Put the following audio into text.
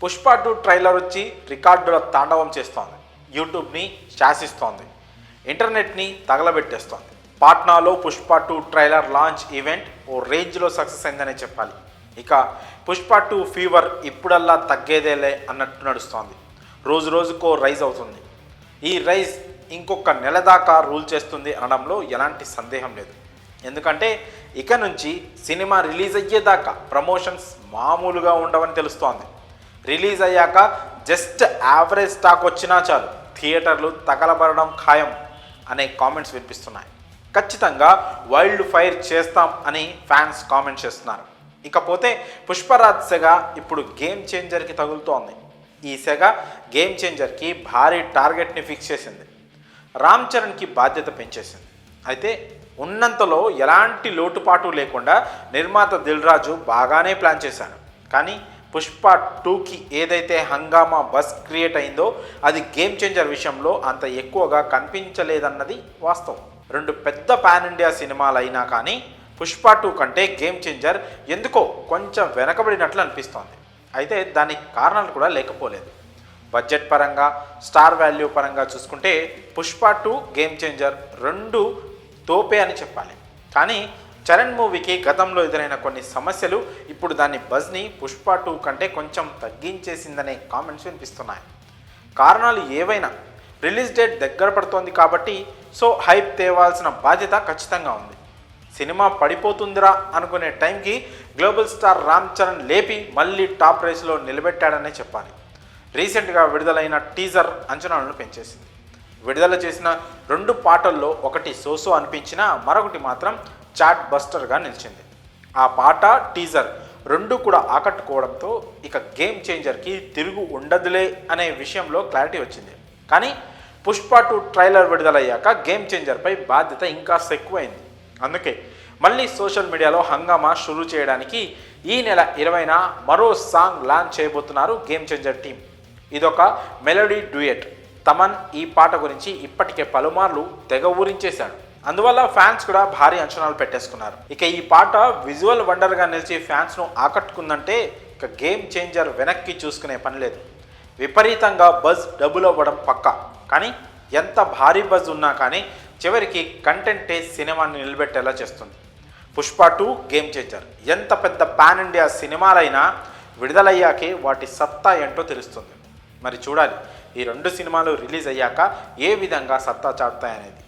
Pushpa 2 trailer వచ్చి రికార్డుల తాండవం చేస్తోంది. యూట్యూబ్ని శాసిస్తోంది, ఇంటర్నెట్ని తగలబెట్టేస్తోంది. పాట్నాలో పుష్ప 2 ట్రైలర్ లాంచ్ ఈవెంట్ ఓ రేంజ్లో సక్సెస్ అయిందనే చెప్పాలి. ఇక పుష్ప 2 ఫీవర్ ఇప్పుడల్లా తగ్గేదేలే అన్నట్టు నడుస్తోంది. రోజు రోజుకో రైజ్ అవుతుంది. ఈ రైజ్ ఇంకొక నెల దాకా రూల్ చేస్తుంది అనడంలో ఎలాంటి సందేహం లేదు. ఎందుకంటే ఇక నుంచి సినిమా రిలీజ్ అయ్యేదాకా ప్రమోషన్స్ మామూలుగా ఉండవని తెలుస్తోంది. రిలీజ్ అయ్యాక జస్ట్ యావరేజ్ స్టాక్ వచ్చినా చాలు థియేటర్లు తగలబడడం ఖాయం అనే కామెంట్స్ వినిపిస్తున్నాయి. ఖచ్చితంగా వైల్డ్ ఫైర్ చేస్తాం అని ఫ్యాన్స్ కామెంట్ చేస్తున్నారు. ఇకపోతే పుష్పరాజ్ సెగ ఇప్పుడు గేమ్ చేంజర్కి తగులుతోంది. ఈ సెగ గేమ్ చేంజర్కి భారీ టార్గెట్ని ఫిక్స్ చేసింది. రామ్ చరణ్కి బాధ్యత పెంచేసింది. అయితే ఉన్నంతలో ఎలాంటి లోటుపాటు లేకుండా నిర్మాత దిల్ రాజు బాగానే ప్లాన్ చేశాడు. కానీ పుష్ప 2కి ఏదైతే హంగామా బస్ క్రియేట్ అయిందో అది గేమ్ చేంజర్ విషయంలో అంత ఎక్కువగా కనిపించలేదన్నది వాస్తవం. రెండు పెద్ద పాన్ ఇండియా సినిమాలు అయినా కానీ పుష్ప 2 కంటే గేమ్ చేంజర్ ఎందుకో కొంచెం వెనకబడినట్లు అనిపిస్తోంది. అయితే దానికి కారణాలు కూడా లేకపోలేదు. బడ్జెట్ పరంగా, స్టార్ వాల్యూ పరంగా చూసుకుంటే పుష్ప 2 గేమ్ చేంజర్ రెండు తోపే అని చెప్పాలి. కానీ చరణ్ మూవీకి గతంలో ఎదురైన కొన్ని సమస్యలు ఇప్పుడు దాని బజ్ని పుష్ప 2 కంటే కొంచెం తగ్గించేసిందనే కామెంట్స్ వినిపిస్తున్నాయి. కారణాలు ఏవైనా రిలీజ్ డేట్ దగ్గర పడుతోంది కాబట్టి సో హైప్ తేవాల్సిన బాధ్యత ఖచ్చితంగా ఉంది. సినిమా పడిపోతుందిరా అనుకునే టైంకి గ్లోబల్ స్టార్ రామ్ చరణ్ లేపి మళ్ళీ టాప్ రేస్లో నిలబెట్టాడనే చెప్పాలి. రీసెంట్గా విడుదలైన టీజర్ అంచనాలను పెంచేసింది. విడుదల చేసిన 2 పాటల్లో ఒకటి సోసో అనిపించినా మరొకటి మాత్రం చాట్ బస్టర్గా నిలిచింది. ఆ పాట, టీజర్ రెండు కూడా ఆకట్టుకోవడంతో ఇక గేమ్ చేంజర్కి తిరుగు ఉండదులే అనే విషయంలో క్లారిటీ వచ్చింది. కానీ పుష్ప 2 ట్రైలర్ విడుదలయ్యాక గేమ్ చేంజర్పై బాధ్యత ఇంకా ఎక్కువైంది. అందుకే మళ్ళీ సోషల్ మీడియాలో హంగామా షురూ చేయడానికి ఈ నెల 20న మరో సాంగ్ లాంచ్ చేయబోతున్నారు గేమ్ చేంజర్ టీం. ఇదొక మెలోడీ డ్యూయట్. తమన్ ఈ పాట గురించి ఇప్పటికే పలుమార్లు తెగ ఊరించేశాడు. అందువల్ల ఫ్యాన్స్ కూడా భారీ అంచనాలు పెట్టేసుకున్నారు. ఇక ఈ పాట విజువల్ వండర్గా నిలిచి ఫ్యాన్స్ను ఆకట్టుకుందంటే ఇక గేమ్ చేంజర్ వెనక్కి చూసుకునే పని లేదు. విపరీతంగా బజ్ డబుల్ అవ్వడం పక్కా. కానీ ఎంత భారీ బజ్ ఉన్నా కానీ చివరికి కంటెంటే సినిమాని నిలబెట్టేలా చేస్తుంది. పుష్ప 2 గేమ్ చేంజర్ ఎంత పెద్ద పాన్ ఇండియా సినిమాలైనా విడుదలయ్యాకే వాటి సత్తా ఏంటో తెలుస్తుంది. మరి చూడాలి ఈ 2 సినిమాలు రిలీజ్ అయ్యాక ఏ విధంగా సత్తా చాటుతాయనేది.